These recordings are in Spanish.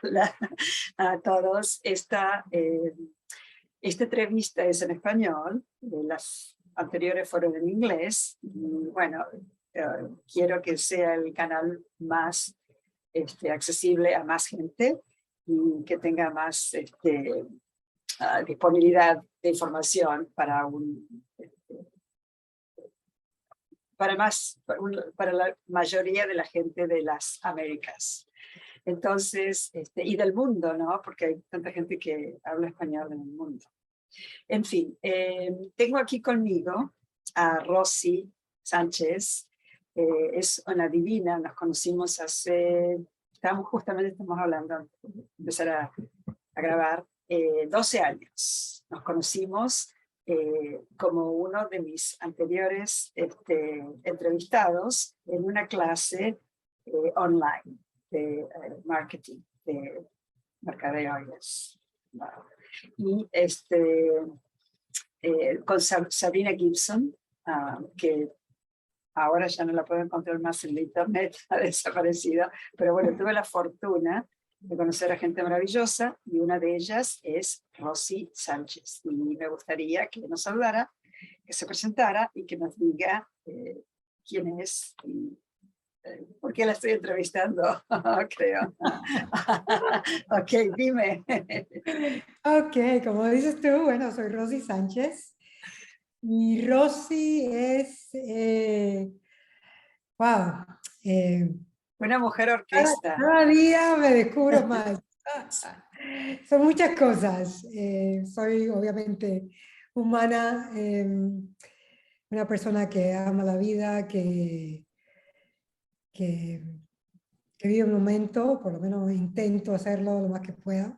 Hola a todos. Esta entrevista es en español, las anteriores fueron en inglés. Y bueno, quiero que sea el canal más accesible a más gente y que tenga más disponibilidad de información para la mayoría de la gente de las Américas. Entonces, y del mundo, ¿no? Porque hay tanta gente que habla español en el mundo. En fin, tengo aquí conmigo a Rosy Sánchez. Es una divina, nos conocimos estamos hablando, antes de empezar a grabar, 12 años. Nos conocimos como uno de mis anteriores entrevistados en una clase online de marketing, de mercadeo. Y con Sabrina Gibson, que ahora ya no la puedo encontrar más en la internet, ha desaparecido, pero bueno, tuve la fortuna de conocer a gente maravillosa y una de ellas es Rosy Sánchez. Y me gustaría que nos saludara, que se presentara y que nos diga quién es y por qué la estoy entrevistando, creo. Ok, dime. Ok, como dices tú, bueno, soy Rosy Sánchez. Y Rosy es, wow, Una mujer orquesta. cada día me descubro más. Son muchas cosas. Soy obviamente humana, una persona que ama la vida, que, que vive un momento, por lo menos intento hacerlo lo más que pueda.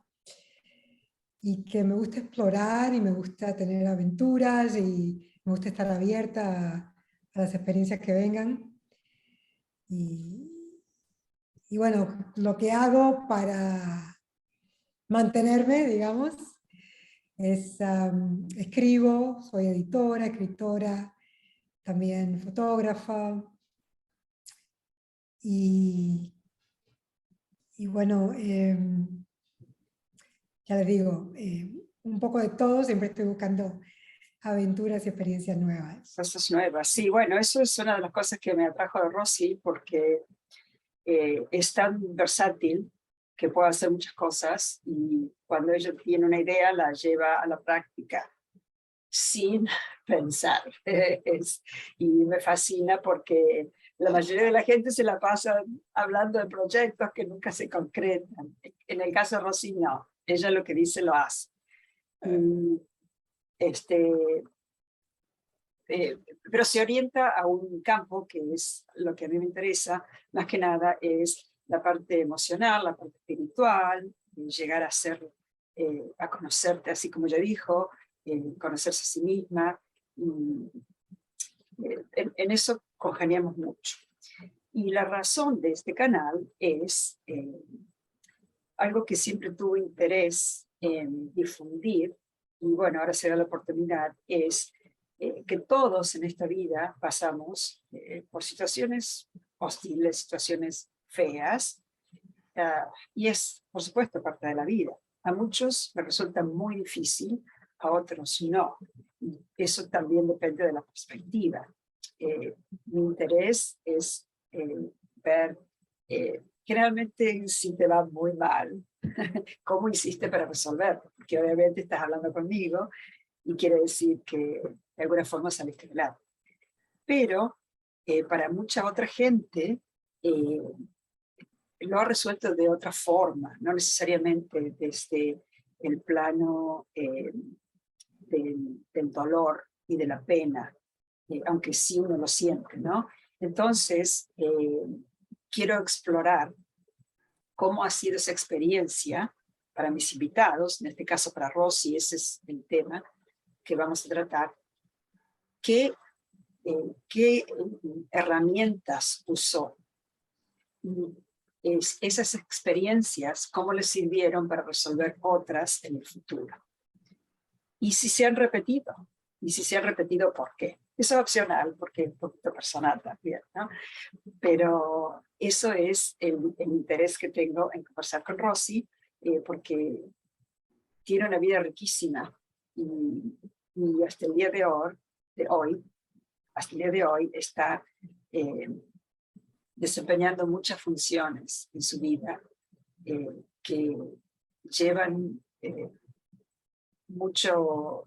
Y que me gusta explorar y me gusta tener aventuras y me gusta estar abierta a las experiencias que vengan. Y bueno, lo que hago para mantenerme, digamos, es escribo, soy editora, escritora, también fotógrafa. Y, y bueno, ya les digo, un poco de todo, siempre estoy buscando aventuras y experiencias nuevas. Cosas nuevas. Sí, bueno, eso es una de las cosas que me atrajo de Rosy, porque es tan versátil que puede hacer muchas cosas y cuando ella tiene una idea la lleva a la práctica sin pensar. Y me fascina porque la mayoría de la gente se la pasa hablando de proyectos que nunca se concretan. En el caso de Rosy, no. Ella lo que dice lo hace. Y pero se orienta a un campo que es lo que a mí me interesa, más que nada es la parte emocional, la parte espiritual, llegar a ser, a conocerte, así como ella dijo, conocerse a sí misma. Y, en eso congeniamos mucho. Y la razón de este canal es algo que siempre tuve interés en difundir, y bueno, ahora será la oportunidad, es que todos en esta vida pasamos por situaciones hostiles, situaciones feas, y es, por supuesto, parte de la vida. A muchos les resulta muy difícil, a otros no. Y eso también depende de la perspectiva. Mi interés es ver, generalmente si te va muy mal, cómo hiciste para resolverlo, porque obviamente estás hablando conmigo y quiere decir que de alguna forma saliste de lado. Pero para mucha otra gente lo ha resuelto de otra forma, no necesariamente desde el plano del dolor y de la pena, aunque sí uno lo siente, ¿no? Entonces, quiero explorar cómo ha sido esa experiencia para mis invitados, en este caso para Rosy, ese es el tema que vamos a tratar. ¿Qué herramientas usó? Esas experiencias, ¿cómo les sirvieron para resolver otras en el futuro? Y si se han repetido, ¿por qué? Eso es opcional porque es un poquito personal también, ¿no? Pero eso es el interés que tengo en conversar con Rosy, porque tiene una vida riquísima y hasta el día hasta el día de hoy está eh, desempeñando muchas funciones en su vida que llevan mucho,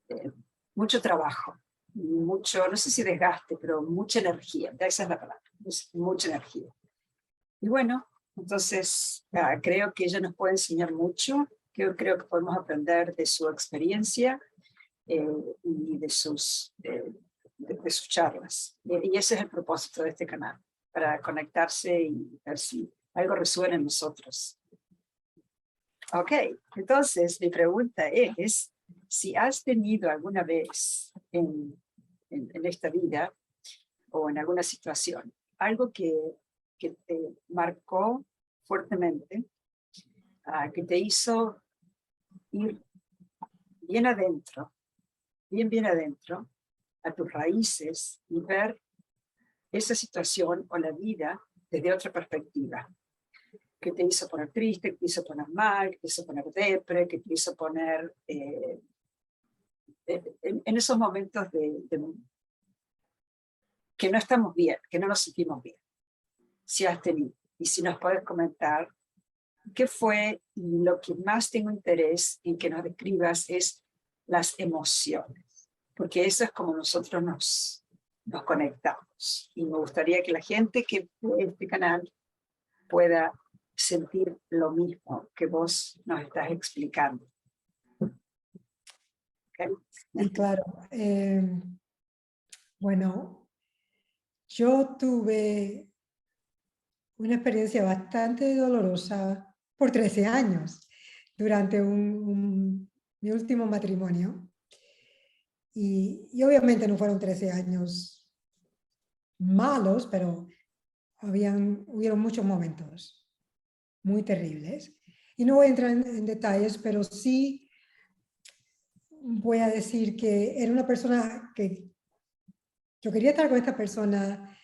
eh, mucho trabajo, mucho, no sé si desgaste, pero mucha energía, esa es la palabra, mucha energía. Y bueno, entonces creo que ella nos puede enseñar mucho, creo que podemos aprender de su experiencia y de sus charlas. Y ese es el propósito de este canal, para conectarse y ver si algo resuena en nosotros. Ok, entonces mi pregunta es, si has tenido alguna vez en esta vida o en alguna situación, algo que te marcó fuertemente, que te hizo ir bien adentro, bien adentro, a tus raíces y ver esa situación o la vida desde otra perspectiva, que te hizo poner triste, que te hizo poner mal, que te hizo poner depre, que te hizo poner en esos momentos que no estamos bien, que no nos sentimos bien, si has tenido. Y si nos puedes comentar qué fue lo que más tengo interés en que nos describas es las emociones, porque eso es como nosotros nos conectamos. Y me gustaría que la gente que ve este canal pueda sentir lo mismo que vos nos estás explicando. ¿Okay? Y claro, bueno, yo tuve una experiencia bastante dolorosa por 13 años durante mi último matrimonio. Y obviamente no fueron 13 años malos, pero hubieron muchos momentos muy terribles. Y no voy a entrar en detalles, pero sí voy a decir que era una persona que yo quería estar con esta persona,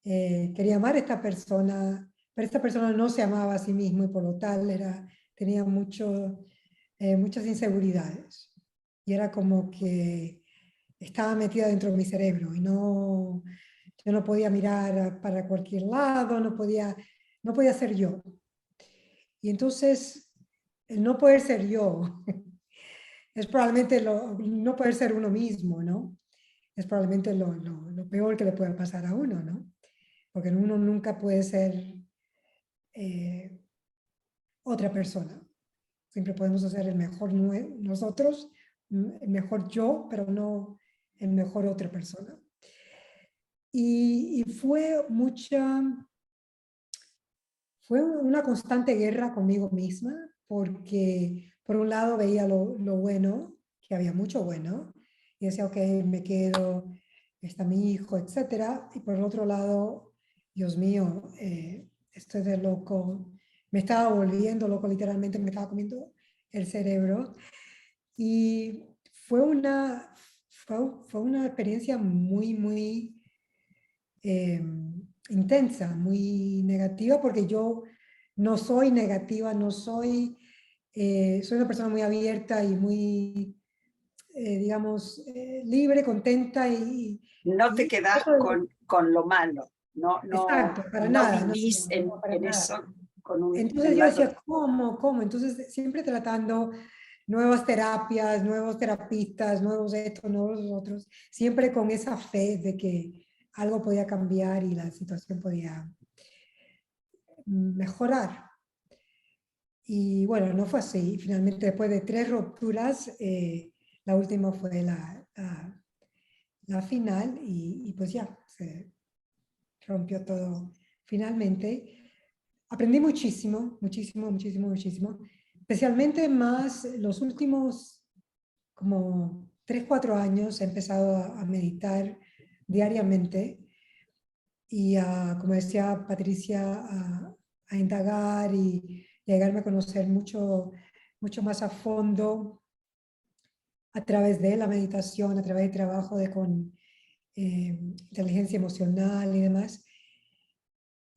quería amar a esta persona, pero esta persona no se amaba a sí mismo y por lo tal tenía muchas inseguridades. Y era como que estaba metida dentro de mi cerebro y yo no podía mirar para cualquier lado, no podía ser yo. Y entonces, el no poder ser yo es probablemente no poder ser uno mismo, ¿no? Es probablemente lo peor que le puede pasar a uno, ¿no? Porque uno nunca puede ser otra persona. Siempre podemos hacer el mejor nosotros, el mejor yo, pero no el mejor otra persona. Y fue una constante guerra conmigo misma, porque por un lado veía lo bueno, que había mucho bueno, y decía, ok, me quedo, está mi hijo, etcétera. Y por el otro lado, Dios mío, estoy de loco, me estaba volviendo loco, literalmente me estaba comiendo el cerebro. Y fue una experiencia muy eh, intensa, muy negativa, porque yo no soy negativa, soy una persona muy abierta y muy, digamos, libre, contenta No te y quedás con lo malo, exacto, para no nada, vivís no, para en nada. eso con Entonces el yo lado. decía, ¿cómo? Entonces siempre tratando nuevas terapias, nuevos terapistas, nuevos estos, nuevos otros, siempre con esa fe de que algo podía cambiar y la situación podía mejorar. Y bueno, no fue así. Finalmente, después de 3 rupturas, la última fue la final y pues ya, se rompió todo finalmente. Aprendí muchísimo, especialmente más los últimos como 3, 4 años he empezado a meditar diariamente y como decía Patricia, a indagar y llegarme a conocer mucho más a fondo a través de la meditación, a través del trabajo con inteligencia emocional y demás.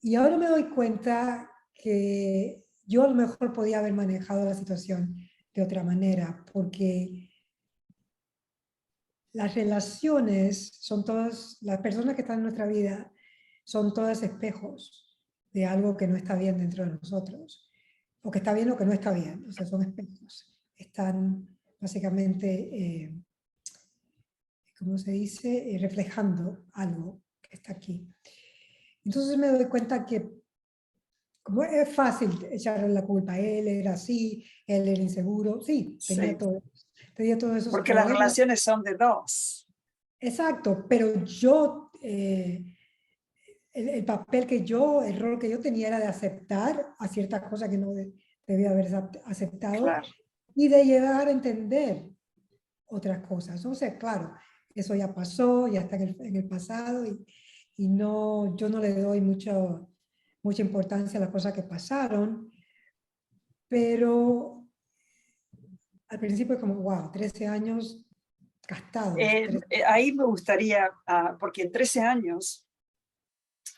Y ahora me doy cuenta que yo a lo mejor podía haber manejado la situación de otra manera, porque las relaciones son todas, las personas que están en nuestra vida son todas espejos de algo que no está bien dentro de nosotros, o que está bien o que no está bien, o sea, son espejos. Están básicamente, ¿cómo se dice? Reflejando algo que está aquí. Entonces me doy cuenta que como es fácil echarle la culpa, él era así, él era inseguro, sí, Sí, tenía todos esos porque las problemas. relaciones son de dos. Exacto, pero yo, el papel que yo, el rol que yo tenía era de aceptar a ciertas cosas que no debía haber aceptado Claro. y de llegar a entender otras cosas. O sea, claro, eso ya pasó, ya está en el pasado y no, yo no le doy mucha importancia a las cosas que pasaron, pero al principio es como, wow, 13 años gastados. Ahí me gustaría, porque en 13 años,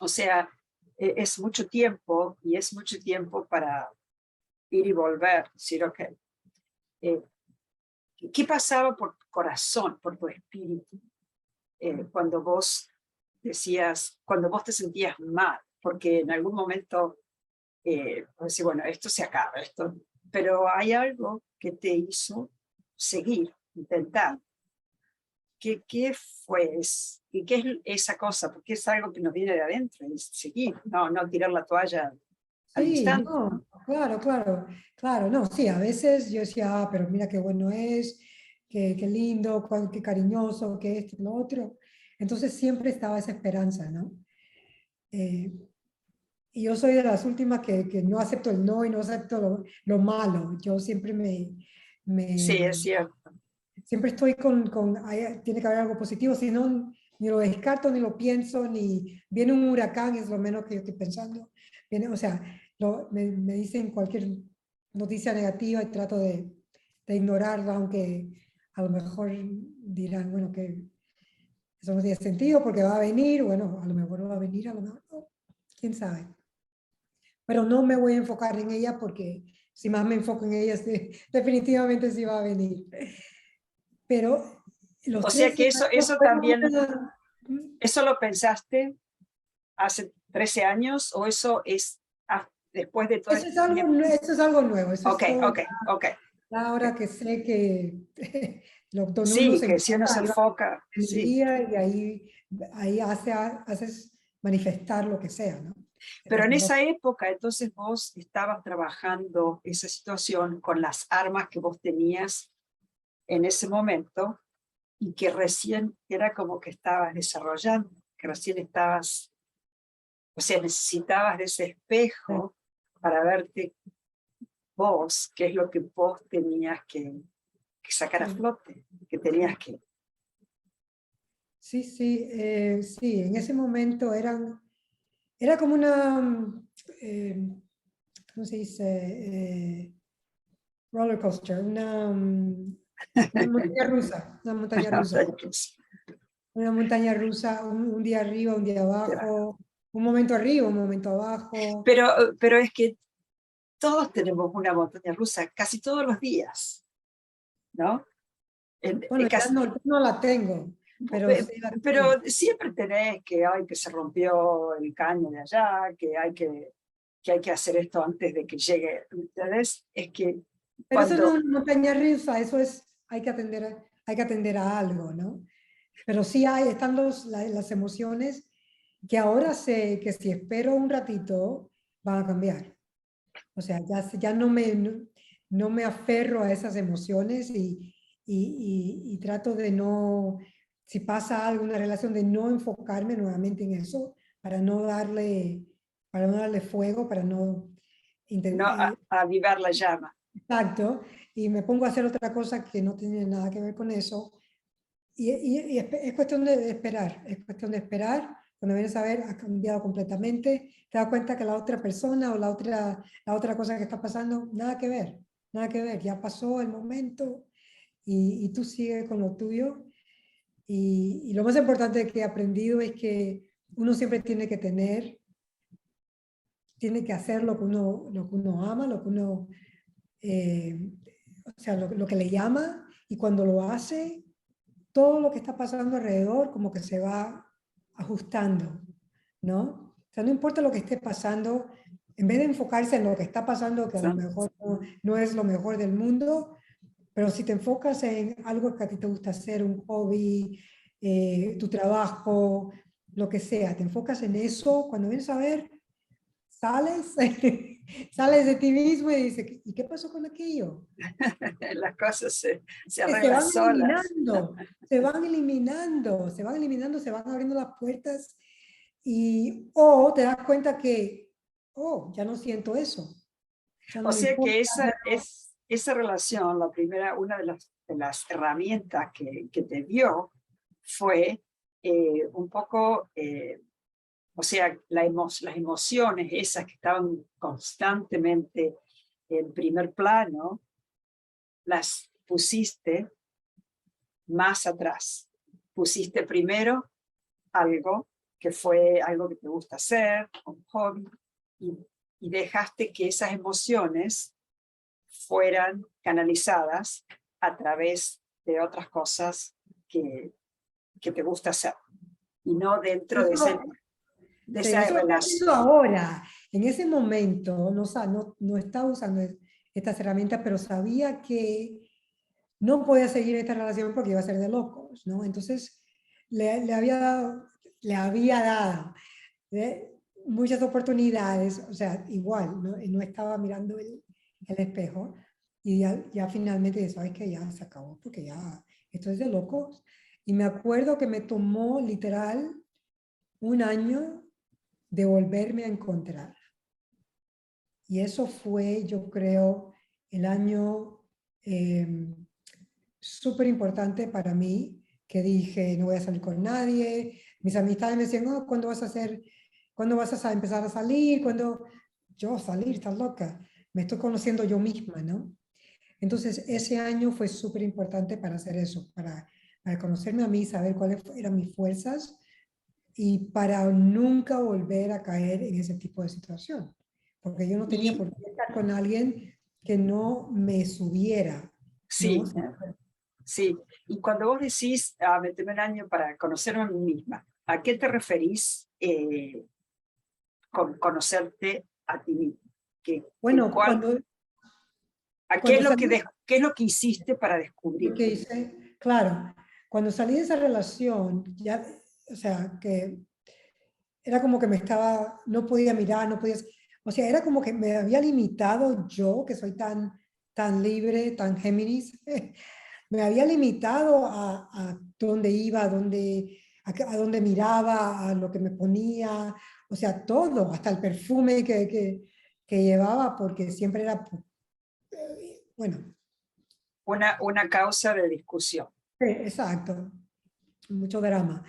o sea, es mucho tiempo y es mucho tiempo para ir y volver, decir, ok, eh, ¿qué pasaba por tu corazón, por tu espíritu, cuando vos decías, cuando vos te sentías mal? Porque en algún momento, decís, bueno, esto se acaba, esto, pero hay algo que te hizo seguir, intentar. ¿Qué fue? ¿Y qué es esa cosa? Porque es algo que nos viene de adentro, es seguir, no tirar la toalla al Sí, instante. no, claro, claro, claro, no, sí, a veces yo decía, ah, pero mira qué bueno es, qué lindo, qué cariñoso, qué esto, lo otro. Entonces siempre estaba esa esperanza, ¿no? Eh, y yo soy de las últimas que no acepto el no y no acepto lo malo. Yo siempre Sí, es cierto. siempre estoy tiene que haber algo positivo, si no, ni lo descarto, ni lo pienso, ni viene un huracán, es lo menos que yo estoy pensando. Viene, o sea, me dicen cualquier noticia negativa y trato de ignorarla, aunque a lo mejor dirán, bueno, que eso no tiene sentido porque va a venir, bueno, a lo mejor no va a venir, a lo mejor no, quién sabe. Pero no me voy a enfocar en ella porque si más me enfoco en ella, sí, definitivamente sí va a venir. Pero los O sea 13 que años eso fueron también, ¿eso lo pensaste hace 13 años o eso es después de todo eso este es algo, tiempo? eso es algo nuevo, eso Ok, es todo ok, ok. ya ahora que sé que donde uno Sí, se que si uno enfoca, se ahí va enfoca, a sí. energía y ahí haces manifestar lo que sea, ¿no? Pero Entonces, en no, esa época, entonces vos estabas trabajando esa situación con las armas que vos tenías en ese momento y que recién era como que estabas desarrollando, que recién estabas, o sea, necesitabas de ese espejo para verte vos, qué es lo que vos tenías que sacar a sí, flote, que tenías que... sí, sí, sí, en ese momento era como una, ¿cómo se dice? Roller coaster, una montaña rusa, una montaña rusa. Una montaña rusa, un día arriba, un día abajo, un momento arriba, un momento abajo. pero es que todos tenemos una montaña rusa casi todos los días, ¿no? Bueno, ya Casi, no la tengo, pero sí la tuve. pero siempre tenés que, ay, que se rompió el caño de allá, que hay que hacer esto antes de que llegue. ¿Entendés? Es que Pero eso no cuando, es una montaña rusa, eso es, hay que atender a algo, ¿no? Pero sí están las emociones que ahora sé que si espero un ratito van a cambiar. O sea, ya no me aferro a esas emociones y trato de no, si pasa algo, una relación, de no enfocarme nuevamente en eso, para no darle fuego, para no no intentar, avivar la llama. exacto, y me pongo a hacer otra cosa que no tiene nada que ver con eso. Y es cuestión de esperar, es cuestión de esperar. Cuando vienes a ver, ha cambiado completamente. Te das cuenta que la otra persona o la otra cosa que está pasando, nada que ver, ya pasó el momento y tú sigues con lo tuyo. Y lo más importante que he aprendido es que uno siempre tiene que hacer lo que uno ama, lo que uno, o sea, lo que le llama, y cuando lo hace, todo lo que está pasando alrededor como que se va ajustando, ¿no? O sea, no importa lo que esté pasando, en vez de enfocarse en lo que está pasando, que a ¿sí? lo mejor no es lo mejor del mundo, pero si te enfocas en algo que a ti te gusta hacer, un hobby, tu trabajo, lo que sea, te enfocas en eso, cuando vienes a ver, sales, sales de ti mismo y dices, ¿y qué pasó con aquello? Las cosas se Que se arreglan van solas. eliminando, se van eliminando, se van eliminando, se van abriendo las puertas y o te das cuenta que, oh, ya no siento eso, ya no O me sea importa. que esa relación, la primera, una de las herramientas que te dio fue un poco, o sea, las emociones esas que estaban constantemente en primer plano, las pusiste más atrás. Pusiste primero algo que fue algo que te gusta hacer, un hobby, y, y dejaste que esas emociones fueran canalizadas a través de otras cosas que te gusta hacer, y no dentro Eso, de sí, esa eso es lo que estoy relación. haciendo ahora. En ese momento no estaba usando estas herramientas, pero sabía que no podía seguir esta relación porque iba a ser de locos, ¿no? Entonces le había dado muchas oportunidades, o sea, igual, ¿no? Y no estaba mirando el espejo y ya finalmente, sabes que ya se acabó porque ya esto es de locos. Y me acuerdo que me tomó literal un año de volverme a encontrar. Y eso fue, yo creo, el año súper importante para mí, que dije, no voy a salir con nadie. Mis amistades me decían, oh, ¿cuándo vas a hacer, cuándo vas a empezar a salir? ¿Cuándo? Yo salir, estás loca. Me estoy conociendo yo misma, ¿no? Entonces, ese año fue súper importante para hacer eso, para conocerme a mí, saber cuáles eran mis fuerzas y para nunca volver a caer en ese tipo de situación. Porque yo no tenía Y por qué estar con alguien que no me subiera, ¿no? sí, sí. Y cuando vos decís, meterme un año para conocerme a mí misma, ¿a qué te referís con conocerte a ti misma? Bueno, ¿A cuando salí, qué es lo que hiciste para lo que descubrirte? hice, claro, cuando salí de esa relación, ya, o sea, que era como que no podía mirar, no podía, o sea, era como que me había limitado yo, que soy tan libre, tan Géminis, me había limitado a dónde iba, a dónde miraba, a lo que me ponía, o sea, todo, hasta el perfume que llevaba, porque siempre era, bueno, Una causa de discusión. exacto, mucho drama.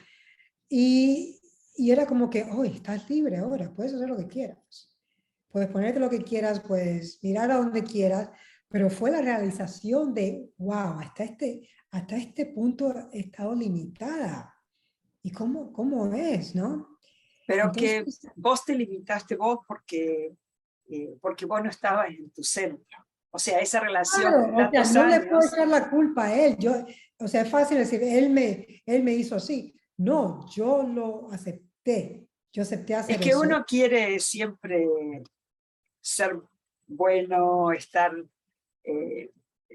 Y, y era como que, oh, estás libre ahora, puedes hacer lo que quieras. Puedes ponerte lo que quieras, puedes mirar a donde quieras, pero fue la realización de, wow, hasta este punto he estado limitada. ¿Y cómo es, no? Pero que Entonces, vos te limitaste vos porque vos no estabas en tu centro. O sea, esa relación de claro, o sea, tantos no le puedo años, echar la culpa a él. O sea, es fácil decir, él me hizo así. No, yo lo acepté. Yo acepté es hacer que eso. uno quiere siempre ser bueno, eh,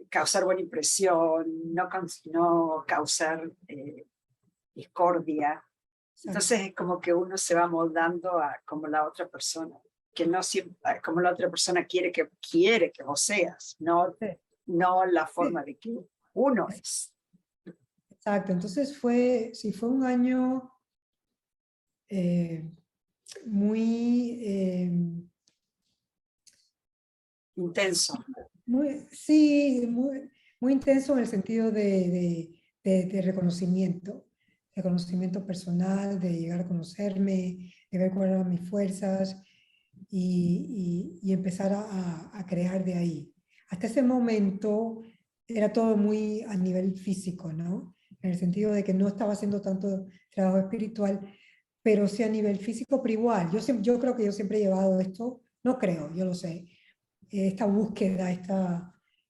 causar buena impresión, no causar discordia. Exacto. Entonces es como que uno se va moldando a como la otra persona, que no siempre, como la otra persona quiere que vos seas, Sí, no la sí, forma de que uno es. exacto. Entonces sí, fue un año eh, muy, Intenso. sí, muy intenso en el sentido de reconocimiento personal, de llegar a conocerme, de ver cuáles eran mis fuerzas y empezar a crear de ahí. Hasta ese momento era todo muy a nivel físico, ¿no? En el sentido de que no estaba haciendo tanto trabajo espiritual, pero sí a nivel físico, pero igual. Yo creo que yo siempre he llevado esto, no creo, yo lo sé, esta búsqueda,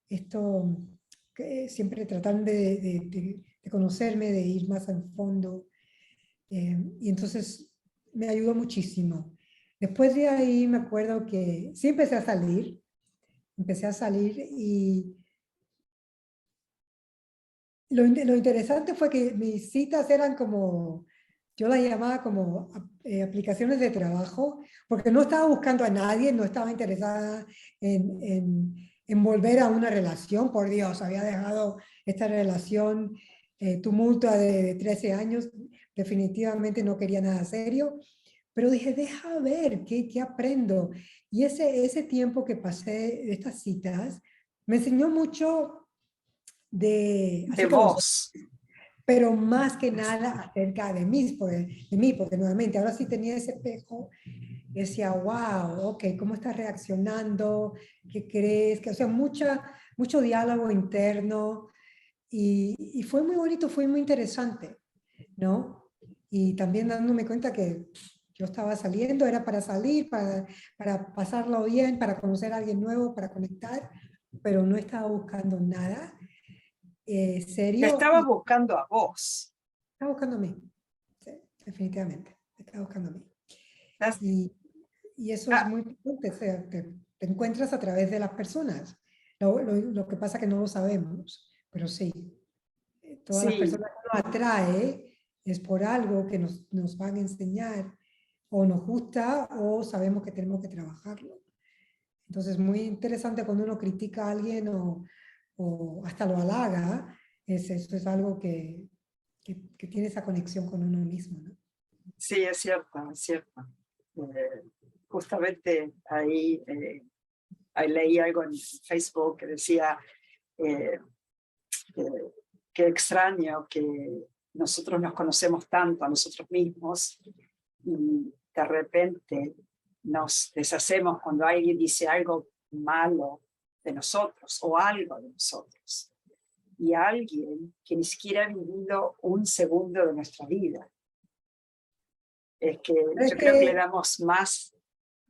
esto, que siempre tratando de conocerme, de ir más al fondo. Y entonces me ayudó muchísimo. Después de ahí me acuerdo que sí empecé a salir y lo interesante fue que mis citas eran como, yo las llamaba como aplicaciones de trabajo, porque no estaba buscando a nadie, no estaba interesada en volver a una relación, por Dios, había dejado esta relación tumultua de 13 años, definitivamente no quería nada serio, pero dije, deja ver qué aprendo. Y ese tiempo que pasé, estas citas, me enseñó mucho de, De así conocer, vos. pero más que nada acerca de mí, porque nuevamente ahora sí tenía ese espejo, decía, wow, ok, ¿cómo estás reaccionando? ¿Qué crees? Que, o sea, mucho diálogo interno y fue muy bonito, fue muy interesante, ¿no? Y también dándome cuenta que yo estaba saliendo, era para salir, para pasarlo bien, para conocer a alguien nuevo, para conectar, pero no estaba buscando nada Te serio estabas y buscando a vos. estaba buscando a mí, sí, definitivamente, estaba buscando a mí. Estás- Y, y eso es ah, muy importante, o sea, te encuentras a través de las personas. Lo que pasa que no lo sabemos, pero sí, todas las sí, personas que nos atrae es por algo que nos van a enseñar o nos gusta o sabemos que tenemos que trabajarlo. Entonces, muy interesante cuando uno critica a alguien o hasta lo halaga, eso es algo que tiene esa conexión con uno mismo, ¿no? sí, es cierto, es cierto. Justamente ahí leí algo en Facebook que decía, eh, eh, qué extraño que nosotros nos conocemos tanto a nosotros mismos y de repente nos deshacemos cuando alguien dice algo malo de nosotros o algo de nosotros. Y alguien que ni siquiera ha vivido un segundo de nuestra vida. Es que Es yo creo que le que, damos sí.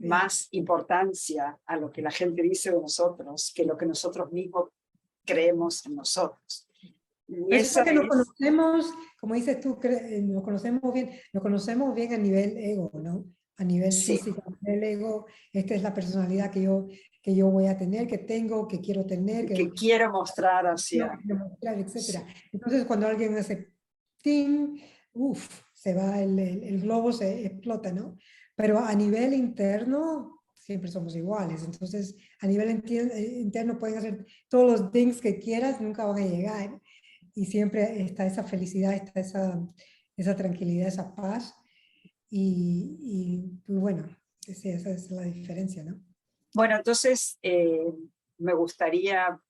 más importancia a lo que la gente dice de nosotros que lo que nosotros mismos creemos en nosotros. Y Pero eso esa porque nos es, conocemos, como dices tú, nos conocemos bien a nivel ego, ¿no? A nivel sí, físico, a nivel ego, esta es la personalidad que yo voy a tener, que tengo, que quiero tener, que quiero mostrar hacia, demostrar, sí, etcétera. Entonces, cuando alguien hace ting, uff, se va el globo, se explota, ¿no? Pero a nivel interno, siempre somos iguales. Entonces, a nivel interno pueden hacer todos los things que quieras, nunca van a llegar. Y siempre está esa felicidad, está esa tranquilidad, esa paz. Y pues bueno, sí, esa es la diferencia, ¿no? Bueno, entonces me gustaría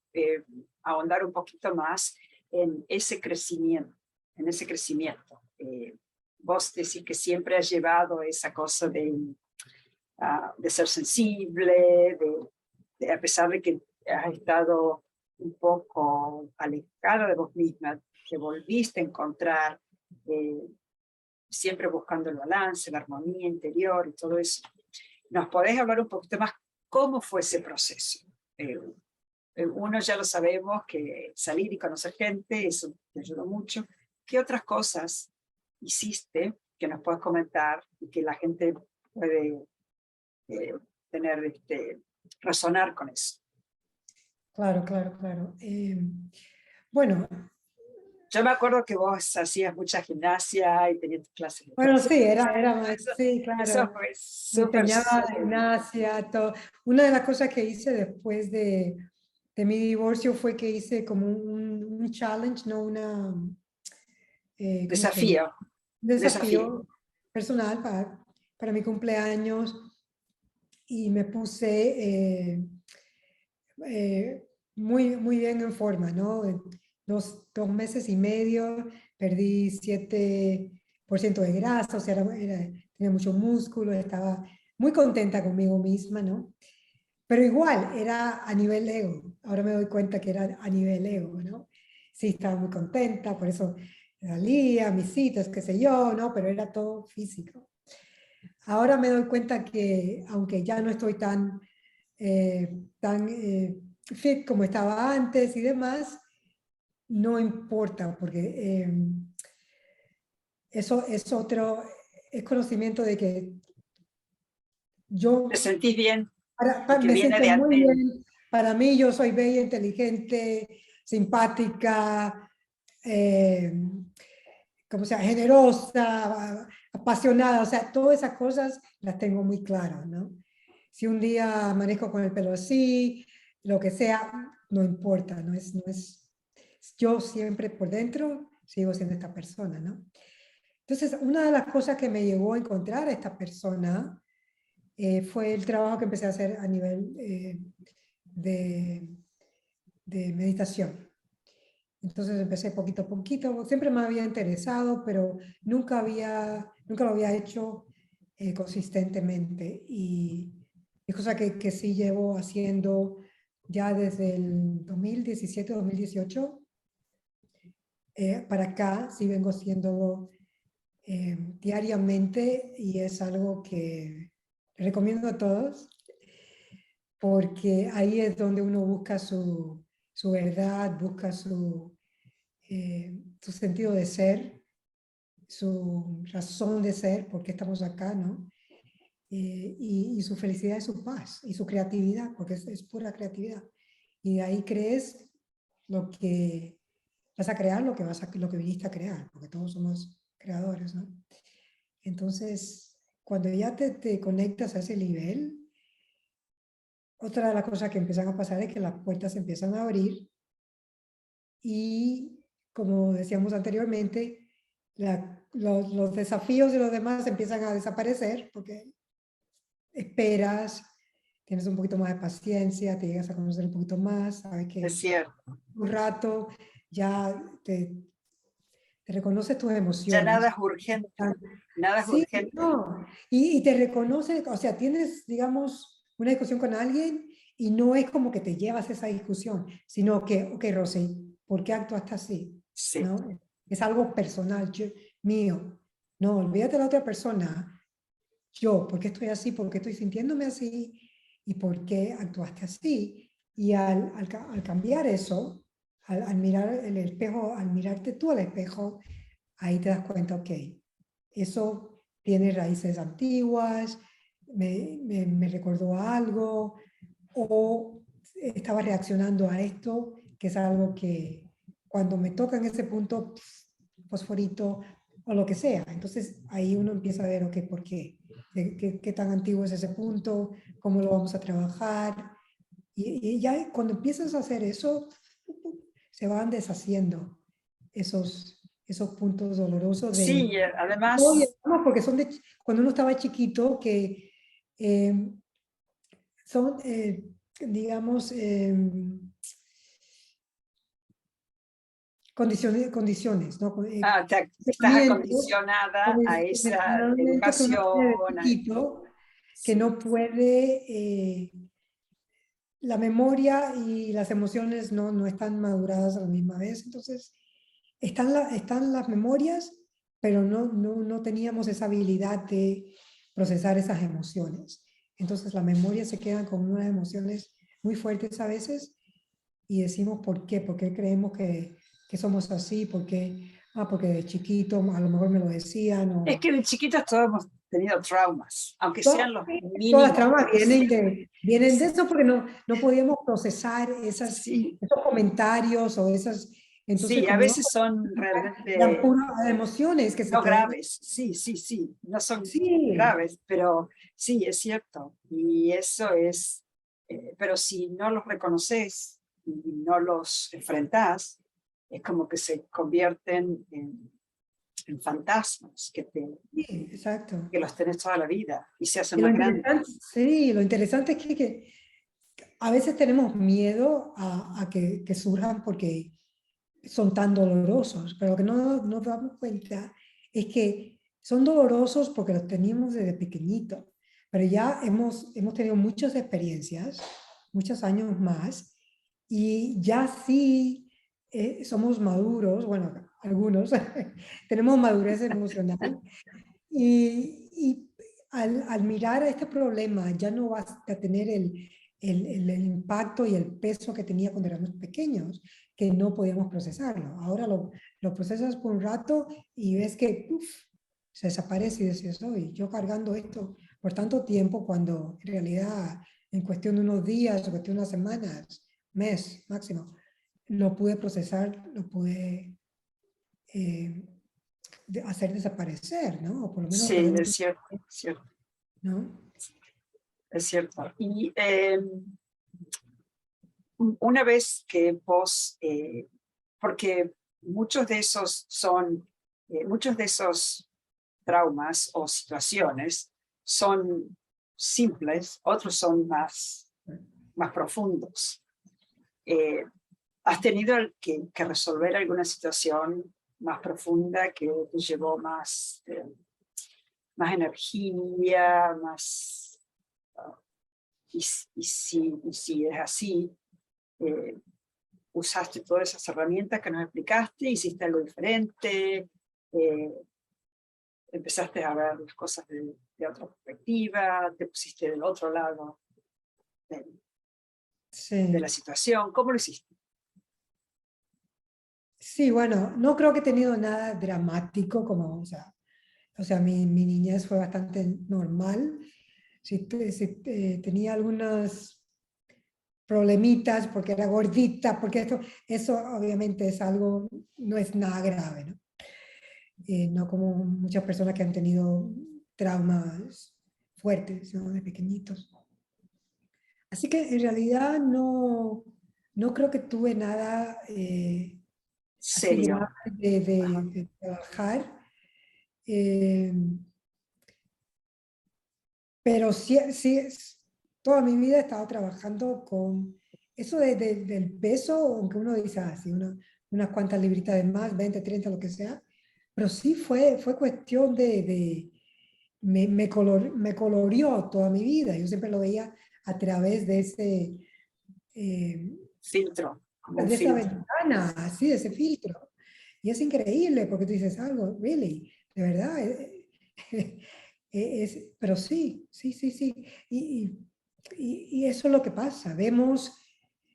ahondar un poquito más en ese crecimiento, en ese crecimiento. Vos decís que siempre has llevado esa cosa de ser sensible, a pesar de que has estado un poco alejada de vos misma, que volviste a encontrar, eh, siempre buscando el balance, la armonía interior y todo eso. ¿Nos podés hablar un poquito más cómo fue ese proceso? Uno ya lo sabemos, que salir y conocer gente, eso te ayudó mucho. ¿Qué otras cosas hiciste que nos puedes comentar y que la gente puede eh, tener, razonar con eso? Claro, claro, claro. Bueno, Yo me acuerdo que vos hacías mucha gimnasia y tenías clases de bueno, sí, ejercicio. era más, Eso, sí, eso claro. fue Me súper, enseñaba súper bien. gimnasia, todo. Una de las cosas que hice después de mi divorcio fue que hice como un challenge, no ¿cómo se llama? Desafío, Un desafío. desafío personal para mi cumpleaños y me puse muy bien en forma, ¿no? En dos meses y medio perdí 7% de grasa, o sea, tenía mucho músculo, estaba muy contenta conmigo misma, ¿no? Pero igual, era a nivel ego. Ahora me doy cuenta que era a nivel ego, ¿no? Sí, estaba muy contenta, por eso salía, mis citas, qué sé yo, ¿no? Pero era todo físico. Ahora me doy cuenta que, aunque ya no estoy tan fit como estaba antes y demás, no importa, porque eso es otro, es conocimiento de que ¿Te yo sentís bien? Porque me viene siento de muy adentro. bien. Para mí, yo soy bella, inteligente, simpática, eh, como sea, generosa, apasionada. O sea, todas esas cosas las tengo muy claras, ¿no? Si un día amanezco con el pelo así, lo que sea, no importa, no es, yo siempre por dentro sigo siendo esta persona, ¿no? Entonces, una de las cosas que me llevó a encontrar a esta persona fue el trabajo que empecé a hacer a nivel de, de meditación. Entonces empecé poquito a poquito, siempre me había interesado, pero nunca lo había hecho consistentemente. Y es cosa que sí llevo haciendo ya desde el 2017-2018 para acá, sí vengo haciéndolo diariamente y es algo que recomiendo a todos porque ahí es donde uno busca su verdad, busca su sentido de ser, su razón de ser, por qué estamos acá, ¿no? Y su felicidad y su paz y su creatividad, porque es pura creatividad. Y de ahí crees lo que vas a crear, lo que viniste a crear, porque todos somos creadores, ¿no? Entonces, cuando ya te conectas a ese nivel, otra de las cosas que empiezan a pasar es que las puertas se empiezan a abrir y, como decíamos anteriormente, los desafíos de los demás empiezan a desaparecer porque esperas, tienes un poquito más de paciencia, te llegas a conocer un poquito más, sabes Es que cierto. un rato ya te reconoces tus Ya nada emociones. es urgente. Nada es Sí, urgente. no. Y te reconoce, o sea, tienes, digamos, una discusión con alguien y no es como que te llevas esa discusión, sino que, ok, Rosy, ¿por qué actuaste así? Sí. ¿No? Es algo personal, mío. No, olvídate de la otra persona. Yo, ¿por qué estoy así? ¿Por qué estoy sintiéndome así? ¿Y por qué actuaste así? Y al cambiar eso, al mirar el espejo, al mirarte tú al espejo, ahí te das cuenta, ok, eso tiene raíces antiguas, me recordó a algo, o estaba reaccionando a esto, que es algo que cuando me toca en ese punto, fosforito o lo que sea. Entonces ahí uno empieza a ver, ok, ¿por qué? ¿Qué tan antiguo es ese punto? ¿Cómo lo vamos a trabajar? Y ya cuando empiezas a hacer eso, se van deshaciendo esos puntos dolorosos Sí, no, además, porque son cuando uno estaba chiquito, que eh, son, digamos, condiciones, ¿no? estás Pensamientos, acondicionada a esa pensamientos que uno tiene de educación. chiquito, que Sí, no puede, la memoria y las emociones no están maduradas a la misma vez, entonces están las memorias, pero no teníamos esa habilidad de procesar esas emociones. Entonces la memoria se queda con unas emociones muy fuertes a veces y decimos ¿por qué? ¿Por qué creemos que somos así? ¿Por qué? Porque de chiquito a lo mejor me lo decían es o... que de chiquitos todos hemos tenido traumas, aunque Todas, sean los todas las mínimos, traumas pero siempre. vienen de Sí, eso porque no podíamos procesar sí, esos comentarios o esas... Entonces, sí, a como no veces son eran realmente puras emociones que se no quedan. graves. Sí, sí, sí, no son Sí, graves, pero sí, es cierto. Y eso es, pero si no los reconoces y no los enfrentas, es como que se convierten en fantasmas sí, exacto. que los tenés toda la vida y se hacen Y lo más interesante, grandes. sí, lo interesante es que a veces tenemos miedo a que surjan porque son tan dolorosos, pero lo que no nos damos cuenta es que son dolorosos porque los teníamos desde pequeñito. pero ya hemos tenido muchas experiencias, muchos años más, y ya sí somos maduros, bueno, algunos tenemos madurez emocional, y al mirar este problema ya no vas a tener el impacto y el peso que tenía cuando éramos pequeños, que no podíamos procesarlo. Ahora lo procesas por un rato y ves que uf, se desaparece y dices, oye, yo cargando esto por tanto tiempo cuando en realidad en cuestión de unos días o cuestión de unas semanas, mes máximo, lo pude procesar, lo pude hacer desaparecer, ¿no? O por lo menos Sí, realmente, es cierto, es cierto. ¿no? Es cierto. Y una vez que vos, porque muchos de esos traumas o situaciones son simples, otros son más profundos. ¿Has tenido que resolver alguna situación más profunda que te llevó más energía, más... y si es así, usaste todas esas herramientas que nos explicaste, hiciste algo diferente, eh, empezaste a ver las cosas de otra perspectiva, te pusiste del otro lado de, de la Sí. situación. ¿Cómo lo hiciste? Sí, bueno, no creo que he tenido nada dramático como, o sea mi niñez fue bastante normal. Si tenía algunos problemitas porque era gordita, porque eso obviamente es algo, no es nada grave, ¿no? No como muchas personas que han tenido traumas fuertes, ¿no? De pequeñitos. Así que en realidad no creo que tuve nada así grave Serio. Ajá. de trabajar. eh, pero sí, sí, toda mi vida he estado trabajando con eso del peso, aunque uno dice así, unas cuantas libritas de más, 20, 30, lo que sea. Pero sí fue cuestión me coloreó toda mi vida. Yo siempre lo veía a través de eh, Filtro, como un de esa filtro. ventana, así, de ese filtro. Y es increíble porque tú dices algo, really, de verdad. Pero sí, sí, sí, sí. Y eso es lo que pasa.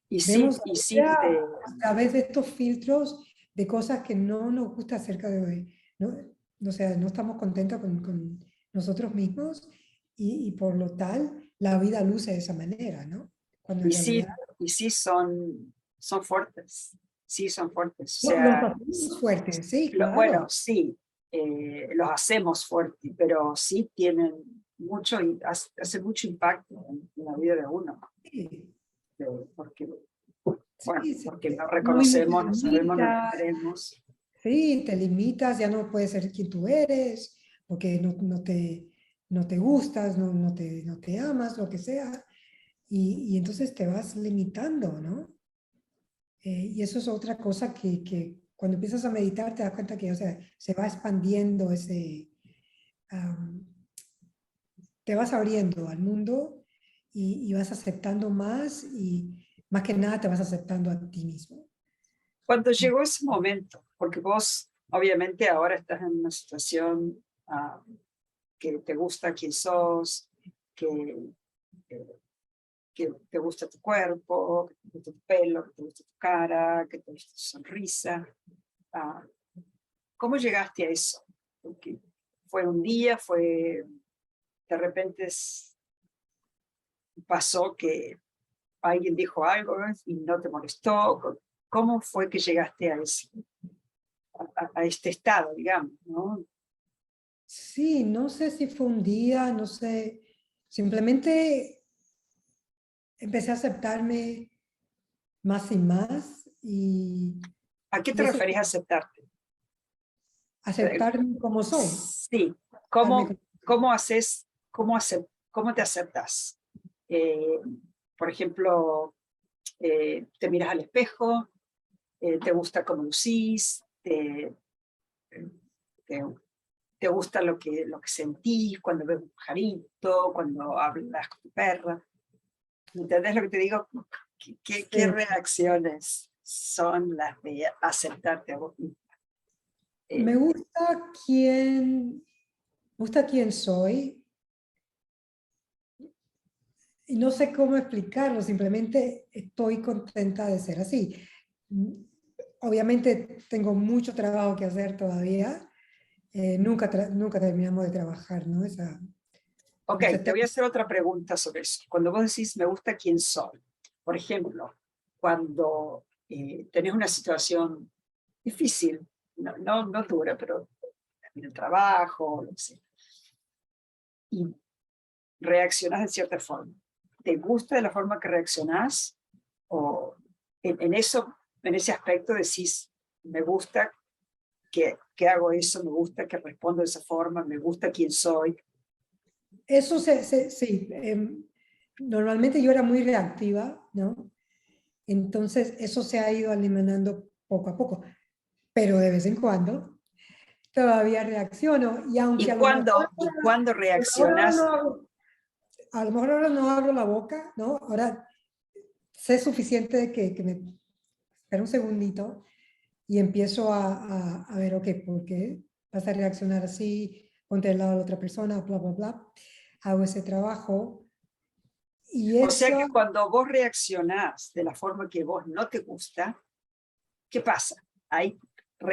Y Vemos sí, la y sí vida te, a través de estos filtros de cosas que no nos gusta acerca de, ¿no? O sea, no estamos contentos con nosotros mismos y por lo tal la vida luce de esa manera, ¿no? Cuando en y realidad sí, y sí son fuertes. Sí, son fuertes. O los sea, hacemos fuertes, sí, bueno, claro. sí, los hacemos fuertes, pero sí tienen mucho, hace mucho impacto en la vida de uno, Sí, porque, bueno, sí, sí. porque no Uno mismo se reconocemos, no sabemos lo que limita, queremos. sí, te limitas, ya no puedes ser quien tú eres, porque no te gustas, no te amas, lo que sea, y entonces te vas limitando, ¿no? Y eso es otra cosa que cuando empiezas a meditar te das cuenta que, o sea, se va expandiendo am, te vas abriendo al mundo y vas aceptando más y más que nada te vas aceptando a ti mismo. Cuando llegó ese momento, porque vos obviamente ahora estás en una situación que te gusta quién sos, que, eh, que te gusta tu cuerpo, que te gusta tu pelo, que te gusta tu cara, que te gusta tu sonrisa. ah, ¿Cómo llegaste a eso? Porque fue un día, de repente pasó que alguien dijo algo, ¿no? Y no te molestó. ¿Cómo fue que llegaste a eso? A este estado, digamos, ¿no? Sí, no sé si fue un día, no sé, simplemente empecé a aceptarme más y más ¿A qué y te eso, referís a aceptarte? Eh, aceptarme como soy, Sí, aceptarme ¿cómo, cómo haces, cómo te aceptas? Eh, por ejemplo, te miras al espejo, te gusta cómo lucís, te, te gusta lo que sentís cuando ves un pajarito, cuando hablas con tu perra. ¿Entendés lo que te digo? ¿Qué Sí. reacciones son las de aceptarte a vos misma? Me gusta quién soy y no sé cómo explicarlo, simplemente estoy contenta de ser así. Obviamente tengo mucho trabajo que hacer todavía, nunca terminamos de trabajar, ¿no? Ok, Entonces, te voy a hacer otra pregunta sobre eso. Cuando vos decís, me gusta quién soy, por ejemplo, cuando tenés una situación difícil, no dura, pero en el trabajo, lo que sea, y reaccionás de cierta forma. ¿Te gusta de la forma que reaccionás? ¿O en ese aspecto decís, me gusta que hago eso, me gusta que respondo de esa forma, me gusta quién soy? eso sí, normalmente yo era muy reactiva, ¿no? Entonces eso se ha ido eliminando poco a poco, pero de vez en cuando todavía reacciono y aunque ¿Y cuándo a lo mejor ahora no reaccionás? hago, a lo mejor ahora no abro la boca, ¿no? Ahora sé suficiente de que me espera un segundito y empiezo a ver, ok, ¿por qué vas a reaccionar así? Ponte al lado de la otra persona, bla, bla, bla. Hago ese trabajo y O sea eso, que cuando vos reaccionás de la forma que vos no te gusta, ¿qué pasa? Ahí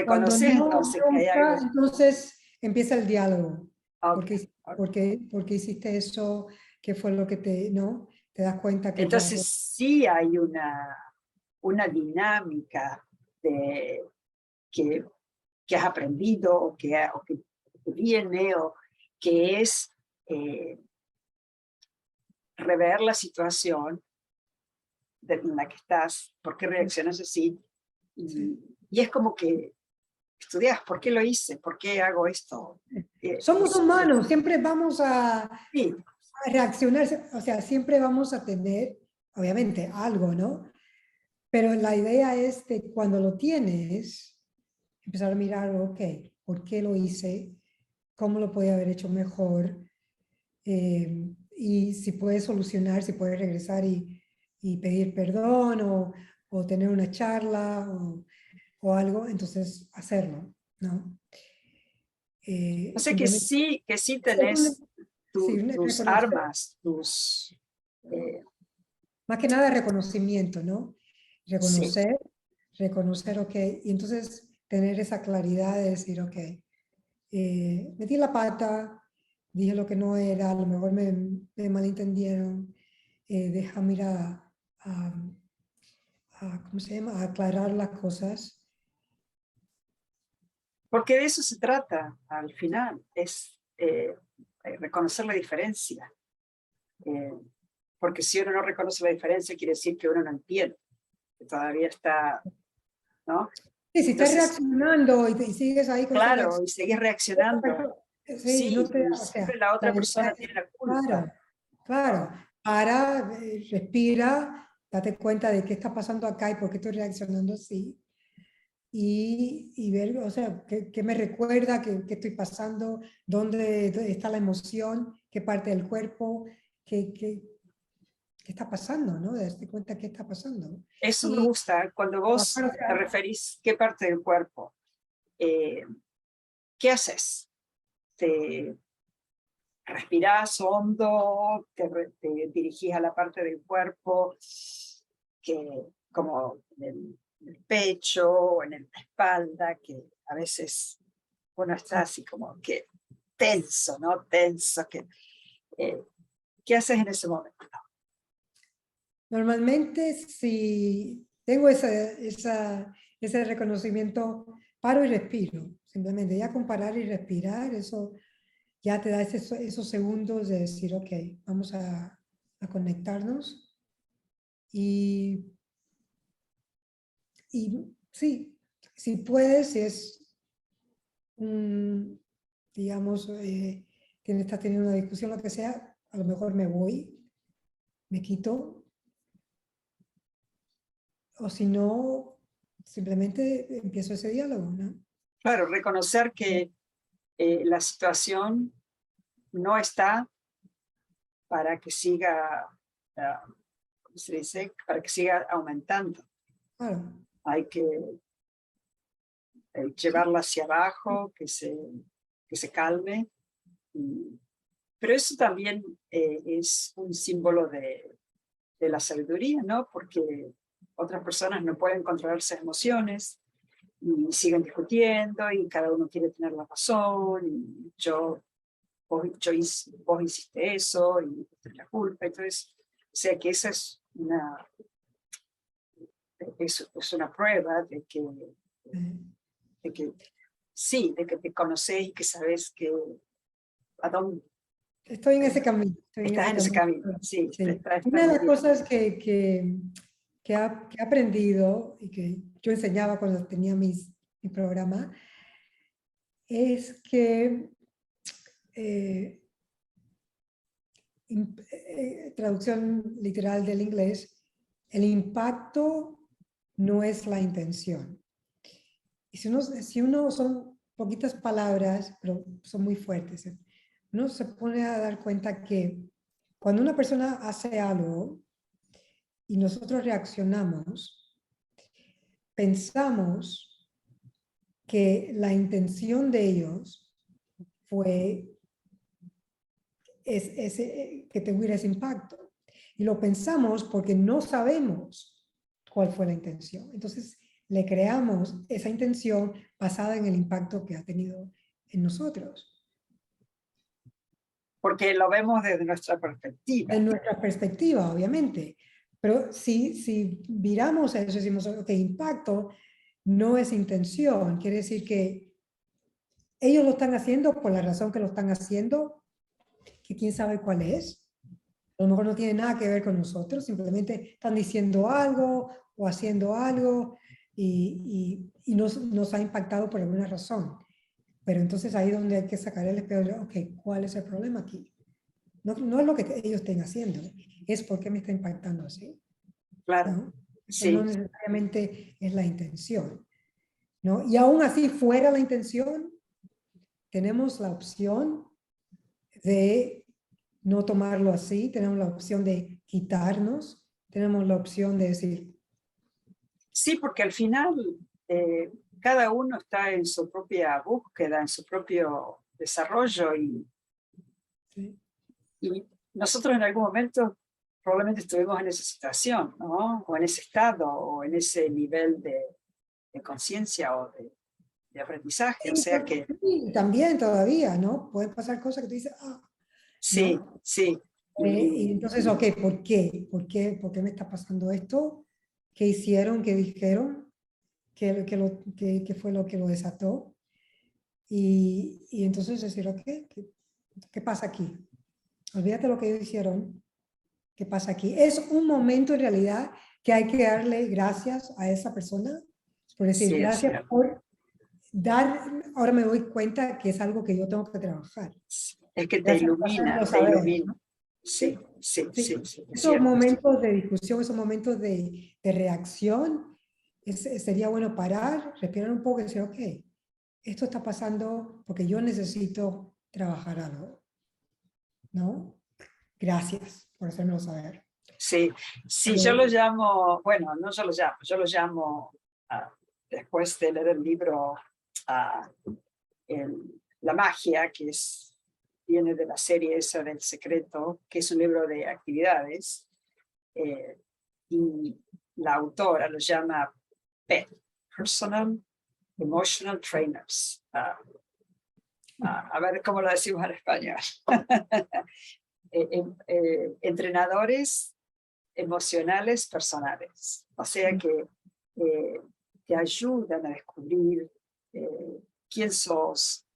cuando reconoces no entonces que hay nunca, algo. entonces empieza el diálogo. ¿Por Ok, qué, ok. por qué hiciste eso? ¿Qué fue lo que no? Te das cuenta que ya... Entonces sí hay una dinámica de, que, que has aprendido o que viene o que es eh, rever la situación en la que estás, por qué reaccionas así, Sí. y es como que estudias por qué lo hice, por qué hago esto. Somos humanos, siempre vamos Sí, a reaccionar, o sea, siempre vamos a tener, obviamente, algo, ¿no? Pero la idea es que cuando lo tienes, empezar a mirar, ok, ¿por qué lo hice? ¿Cómo lo podía haber hecho mejor? Y si puedes solucionar, si puedes regresar y pedir perdón o tener una charla o algo, entonces hacerlo, ¿no? o sea Simplemente que sí hacer tenés sí, tus reconocer, armas, tus... más que nada reconocimiento, ¿no? sí. Reconocer, reconocer, ok, y entonces tener esa claridad de decir, ok, metí la pata, dije lo que no era, a lo mejor me malentendieron, deja mirar ¿cómo se llama? A aclarar las cosas. Porque de eso se trata al final, es reconocer la diferencia. Eh, porque si uno no reconoce la diferencia, quiere decir que uno no entiende, que todavía está, ¿no? Y si estás Entonces, reaccionando y sigues ahí con esa claro, reacción, y seguís reaccionando. sí, no Sí, te, y o sea, siempre la otra la persona idea tiene la culpa. claro, claro, para, respira, date cuenta de qué está pasando acá y por qué estoy reaccionando así. Y ver, o sea, qué me recuerda, qué estoy pasando, dónde está la emoción, qué parte del cuerpo, qué está pasando, ¿no? De darte cuenta qué está pasando. Eso me Y gusta cuando trabajar, vos o te sea, referís qué parte del cuerpo. Eh, ¿Qué haces? ¿Te respirás hondo? ¿Te dirigís a la parte del cuerpo que, como en el pecho o en la espalda, que a veces uno está sí. así como que tenso, ¿no? Tenso. Eh, ¿Qué haces en ese momento? Normalmente si tengo ese reconocimiento, paro y respiro. Simplemente ya con parar y respirar, eso ya te da esos segundos de decir, ok, vamos a conectarnos. Y sí, si puedes, si es digamos, estás teniendo una discusión, lo que sea, a lo mejor me voy, me quito, o si no, simplemente empiezo ese diálogo, ¿no? Claro, reconocer que la situación no está para que siga, ¿cómo se dice? Para que siga aumentando. Claro. Hay que llevarla hacia abajo, que se calme. Pero eso también es un símbolo de la sabiduría, ¿no? Porque otras personas no pueden controlar sus emociones y siguen discutiendo y cada uno quiere tener la razón y vos hiciste eso y es la culpa. Entonces, o sea que esa es una prueba de que sí, de que te conoces y que sabes que a dónde Estoy en ese camino. estás en ese camino. Sí, Sí. estás Una de las bien. cosas que he aprendido y que yo enseñaba cuando tenía mi programa es que traducción literal del inglés, el impacto no es la intención. Y si uno son poquitas palabras, pero son muy fuertes, uno se pone a dar cuenta que cuando una persona hace algo y nosotros reaccionamos, pensamos que la intención de ellos fue que tuviera ese impacto. Y lo pensamos porque no sabemos cuál fue la intención. Entonces, le creamos esa intención basada en el impacto que ha tenido en nosotros. Porque lo vemos desde nuestra perspectiva. De nuestra perspectiva, obviamente. Pero si viramos eso y decimos, ok, impacto no es intención, quiere decir que ellos lo están haciendo por la razón que lo están haciendo, que quién sabe cuál es. A lo mejor no tiene nada que ver con nosotros, simplemente están diciendo algo o haciendo algo y nos ha impactado por alguna razón. Pero entonces ahí es donde hay que sacar el espejo, ok, ¿cuál es el problema aquí? No es lo que ellos estén haciendo, es por qué me está impactando así. Claro, ¿No? sí. No necesariamente es la intención. ¿No? Y aún así, fuera la intención, tenemos la opción de no tomarlo así, tenemos la opción de quitarnos, tenemos la opción de decir. Sí, porque al final cada uno está en su propia búsqueda, en su propio desarrollo ¿Sí? y nosotros en algún momento probablemente estuvimos en esa situación, ¿no? O en ese estado, o en ese nivel de conciencia o de aprendizaje. O sea que Sí, también todavía, ¿no? Pueden pasar cosas que tú dices, sí, ¿no? sí. Y entonces, ok, ¿por qué? ¿Por qué me está pasando esto? ¿Qué hicieron? ¿Qué dijeron? ¿Qué fue lo que lo desató? Y entonces decir, ok, ¿qué pasa aquí? Olvídate lo que ellos hicieron. ¿Qué pasa aquí? Es un momento en realidad que hay que darle gracias a esa persona, por decir, Sí, gracias por dar, ahora me doy cuenta que es algo que yo tengo que trabajar. es que te Gracias por ilumina, hacerlo te saber, ilumina. ¿no? Sí, sí, sí, Sí. sí, es Esos cierto. momentos de discusión, esos momentos de reacción, sería bueno parar, respirar un poco y decir, ok, esto está pasando porque yo necesito trabajar algo, ¿no? Gracias por hacérmelo saber. Sí, sí, yo lo llamo, bueno, no yo lo llamo, después de leer el libro, La magia, que viene de la serie esa del secreto, que es un libro de actividades, y la autora lo llama PET, Personal Emotional Trainers. A ver cómo lo decimos en español. Entrenadores emocionales personales. O sea que te ayudan a descubrir quién sos,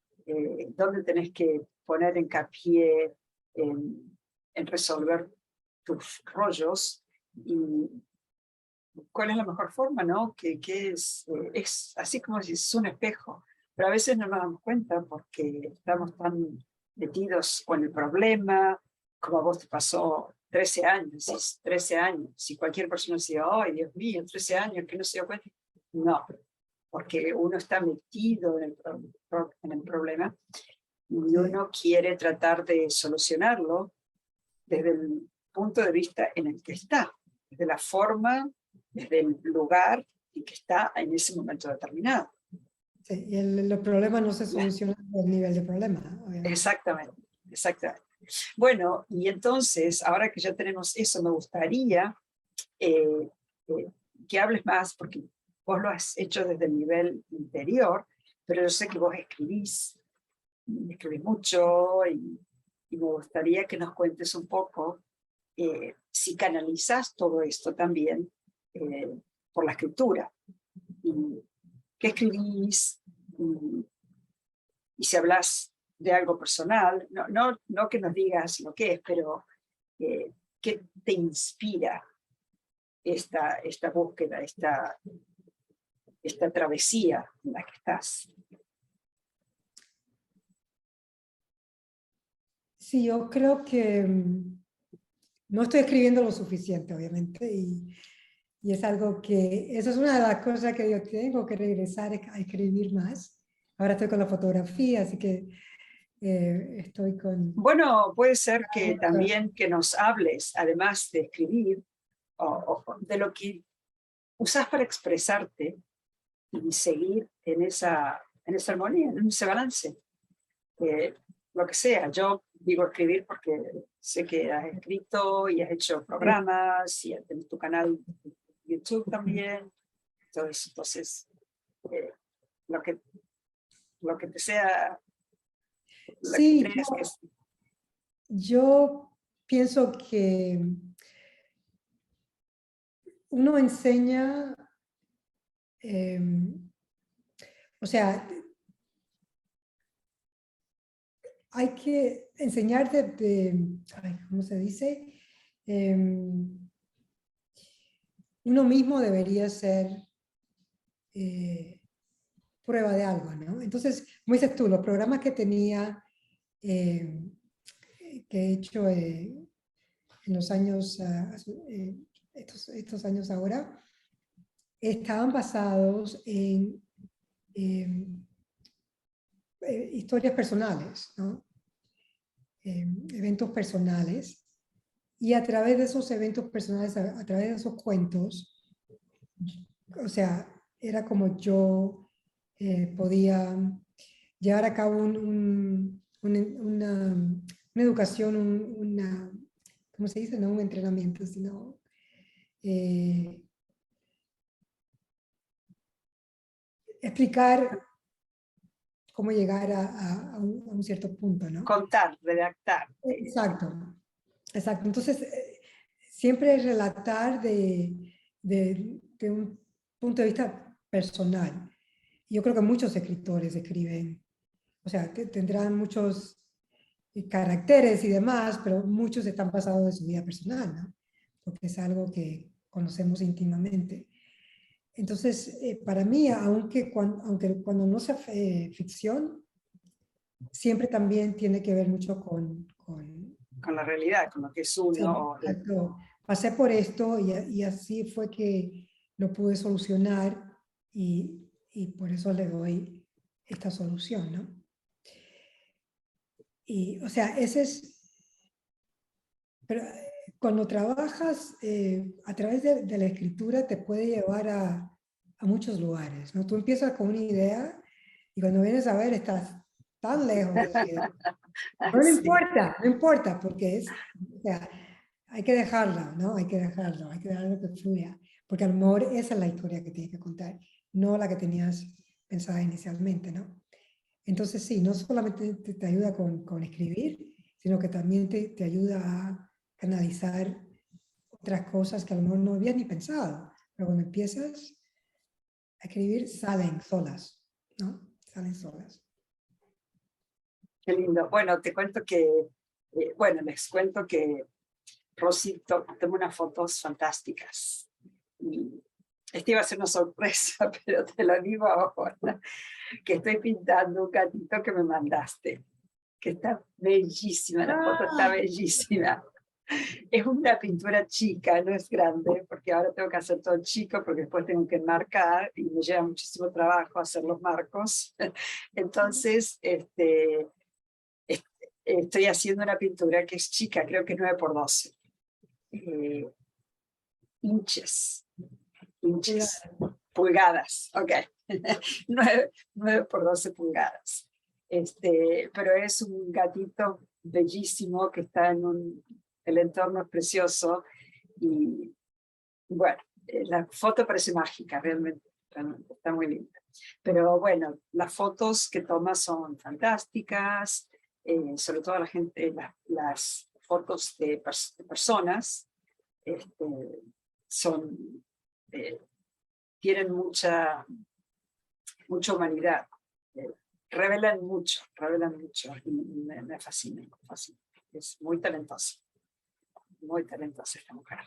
dónde tenés que poner hincapié en resolver tus rollos y cuál es la mejor forma, ¿no? Que es así como si es un espejo, pero a veces no nos damos cuenta porque estamos tan metidos con el problema, como a vos te pasó 13 años, 13 años, si cualquier persona decía, ay, Dios mío, 13 años, que no se dio cuenta. No, porque uno está metido en el problema y uno quiere tratar de solucionarlo desde el punto de vista en el que está, desde la forma, desde el lugar en que está en ese momento determinado. Sí, y los problemas no se solucionan por nivel de problema, obviamente. Exactamente, exactamente. Bueno, y entonces, ahora que ya tenemos eso, me gustaría eh, que hables más, porque vos lo has hecho desde el nivel interior, pero yo sé que vos escribís mucho, y me gustaría que nos cuentes un poco si canalizas todo esto también por la escritura. Y qué escribís, y si hablas de algo personal, no que nos digas lo que es, pero qué te inspira esta búsqueda, esta travesía en la que estás. Sí, yo creo que no estoy escribiendo lo suficiente, obviamente, y es algo que, eso es una de las cosas que yo tengo que regresar a escribir más. Ahora estoy con la fotografía, así que estoy con... Bueno, puede ser que también que nos hables, además de escribir, de lo que usas para expresarte y seguir en esa armonía, en ese balance. Lo que sea, yo digo escribir porque sé que has escrito y has hecho programas y tienes tu canal de YouTube también. Entonces eh, lo, que, lo que te sea, lo que Sí, creas que es. yo pienso que uno enseña, o sea, hay que enseñar ay, ¿cómo se dice? Uno mismo debería ser prueba de algo, ¿no? Entonces, como dices tú, los programas que tenía, que he hecho en los años, estos años ahora, estaban basados en historias personales, ¿no? Eventos personales. Y a través de esos eventos personales, a través de esos cuentos, o sea, era como yo podía llevar a cabo una educación, ¿cómo se dice? No un entrenamiento, sino explicar cómo llegar a un cierto punto, ¿no? Contar, redactar. Exacto, exacto. Entonces, siempre relatar de un punto de vista personal. Yo creo que muchos escritores escriben, o sea, que tendrán muchos caracteres y demás, pero muchos están pasados de su vida personal, ¿no? Porque es algo que conocemos íntimamente. Entonces, para mí, aunque cuando no sea ficción, siempre también tiene que ver mucho Con la realidad, con lo que es sí, uno. exacto. Pasé por esto y así fue que lo pude solucionar y por eso le doy esta solución, ¿no? Y, o sea, ese es, pero cuando trabajas a través de la escritura te puede llevar a muchos lugares, ¿no? Tú empiezas con una idea y cuando vienes a ver estás tan lejos de esa idea. Pero no Sí. importa, no importa, porque es, o sea, hay que dejarla, ¿no? Hay que dejarlo que fluya, porque a lo mejor esa es la historia que tienes que contar, no la que tenías pensada inicialmente, ¿no? Entonces sí, no solamente te ayuda con escribir, sino que también te ayuda a canalizar otras cosas que a lo mejor no habías ni pensado, pero cuando empiezas a escribir salen solas, ¿no? Salen solas. Qué lindo. Bueno, te cuento que, les cuento que Rosy tomó unas fotos fantásticas. Y esta iba a ser una sorpresa, pero te lo digo ahora, que estoy pintando un gatito que me mandaste, que está bellísima, la foto está bellísima. Es una pintura chica, no es grande, porque ahora tengo que hacer todo chico, porque después tengo que enmarcar y me lleva muchísimo trabajo hacer los marcos. Entonces, estoy haciendo una pintura que es chica, creo que es 9 por 12. Inches, pulgadas, ok. 9 por 12 pulgadas. Pero es un gatito bellísimo que está el entorno es precioso y bueno, la foto parece mágica, realmente está muy linda. Pero bueno, las fotos que toma son fantásticas, sobre todo la gente, las fotos de personas tienen mucha humanidad, revelan mucho y me fascina, me fascina. Es muy talentosa esta mujer.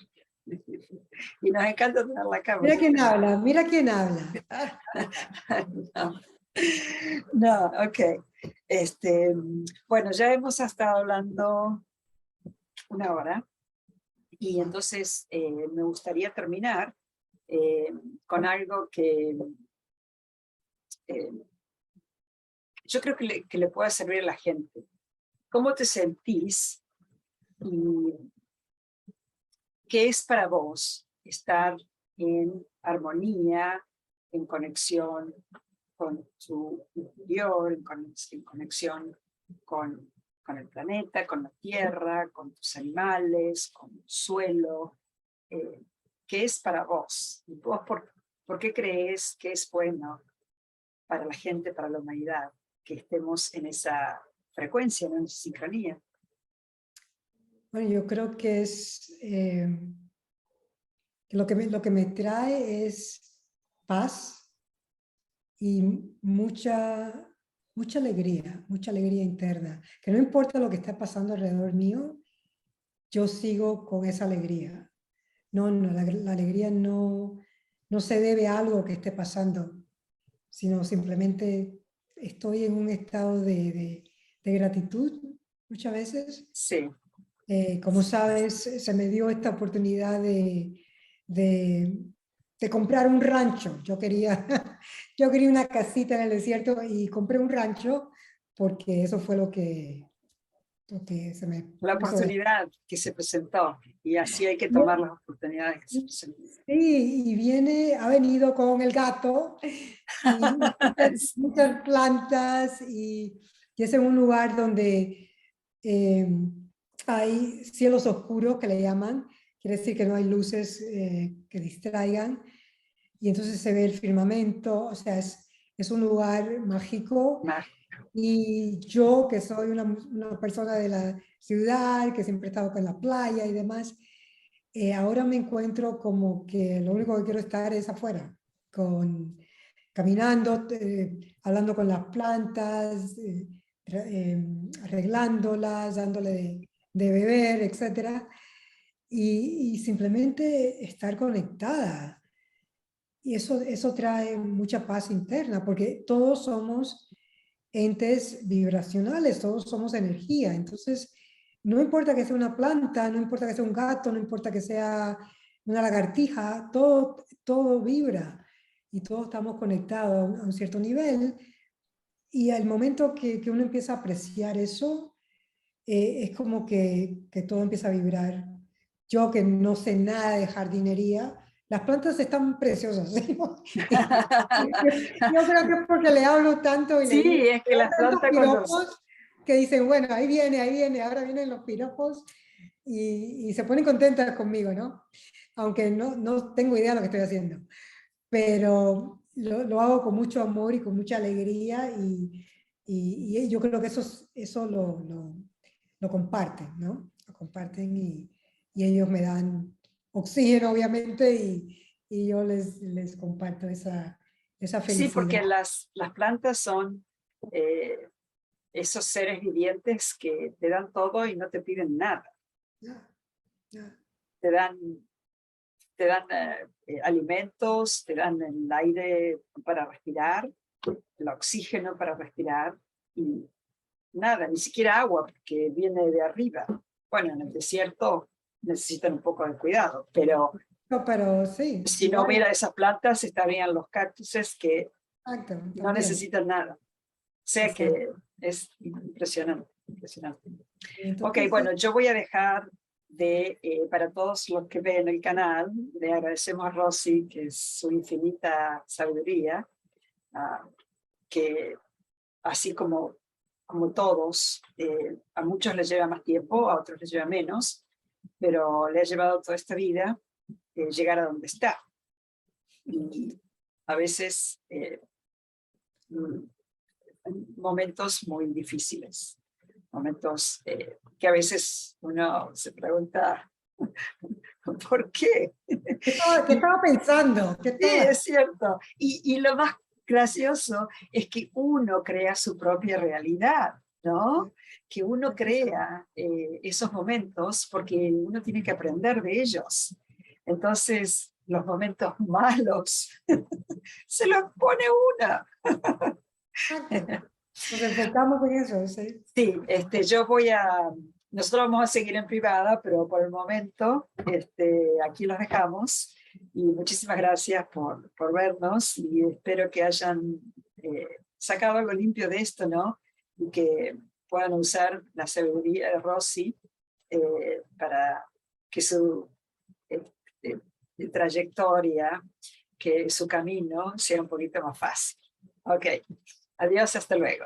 Y nos encanta tenerla acá. Mira quién habla. No. No, ok. Bueno, ya hemos estado hablando 1 hora y entonces me gustaría terminar con algo que yo creo que le pueda servir a la gente. ¿Cómo te sentís y qué es para vos estar en armonía, en conexión con tu interior, en conexión con el planeta, con la tierra, con tus animales, con el suelo? ¿Qué es para vos? ¿Y vos por qué crees que es bueno para la gente, para la humanidad, que estemos en esa frecuencia, en esa sincronía? Bueno, yo creo que es lo que me trae es paz y mucha alegría interna. Que no importa lo que está pasando alrededor mío, yo sigo con esa alegría. No, la alegría no se debe a algo que esté pasando, sino simplemente estoy en un estado de gratitud muchas veces. Sí. Como sabes, se me dio esta oportunidad de comprar un rancho. Yo quería una casita en el desierto y compré un rancho porque eso fue lo que se me La puso. oportunidad que se presentó, y así hay que tomar las oportunidades que se presentan. Sí, y ha venido con el gato y muchas plantas y es en un lugar donde hay cielos oscuros que le llaman, quiere decir que no hay luces que distraigan y entonces se ve el firmamento, o sea, es un lugar mágico. Y yo, que soy una persona de la ciudad, que siempre he estado con la playa y demás, ahora me encuentro como que lo único que quiero estar es afuera, caminando, hablando con las plantas, arreglándolas, dándole de beber, etc. Y simplemente estar conectada. Y eso trae mucha paz interna, porque todos somos entes vibracionales, todos somos energía. Entonces, no importa que sea una planta, no importa que sea un gato, no importa que sea una lagartija, todo vibra y todos estamos conectados a un cierto nivel. Y al momento que uno empieza a apreciar eso, es como que todo empieza a vibrar. Yo que no sé nada de jardinería, las plantas están preciosas. ¿Sí? Yo creo que es porque le hablo tanto y Sí, es que las tantos plantas piropos que dicen, bueno, ahí viene, ahora vienen los piropos y se ponen contentas conmigo, ¿no? Aunque no tengo idea de lo que estoy haciendo, pero lo hago con mucho amor y con mucha alegría y yo creo que eso lo comparten, ¿no? Lo comparten y ellos me dan oxígeno, obviamente, y yo les comparto esa felicidad. Sí, porque las plantas son esos seres vivientes que te dan todo y no te piden nada. Te dan alimentos, te dan el aire para respirar, el oxígeno para respirar y nada, ni siquiera agua, porque viene de arriba. Bueno, en el desierto necesitan un poco de cuidado, pero sí, si no hubiera esas plantas, estarían los cactuses que exacto, no necesitan nada. O sea que es impresionante. impresionante. Ok, Entonces, bueno, yo voy a dejar para todos los que ven el canal, le agradecemos a Rosy, que es su infinita sabiduría, que así como todos, a muchos les lleva más tiempo, a otros les lleva menos, pero le ha llevado toda esta vida llegar a donde está. Y a veces momentos muy difíciles, momentos que a veces uno se pregunta, ¿por qué? qué estaba pensando? Sí, es cierto. Y lo más gracioso es que uno crea su propia realidad, ¿no? Que uno crea esos momentos porque uno tiene que aprender de ellos. Entonces, los momentos malos se los pone una. Nos enfocamos en eso, ¿sí? Sí, nosotros vamos a seguir en privada, pero por el momento aquí los dejamos. Y muchísimas gracias por vernos y espero que hayan sacado algo limpio de esto, ¿no? Y que puedan usar la sabiduría de Rosy para que su trayectoria, que su camino sea un poquito más fácil. Ok, adiós, hasta luego.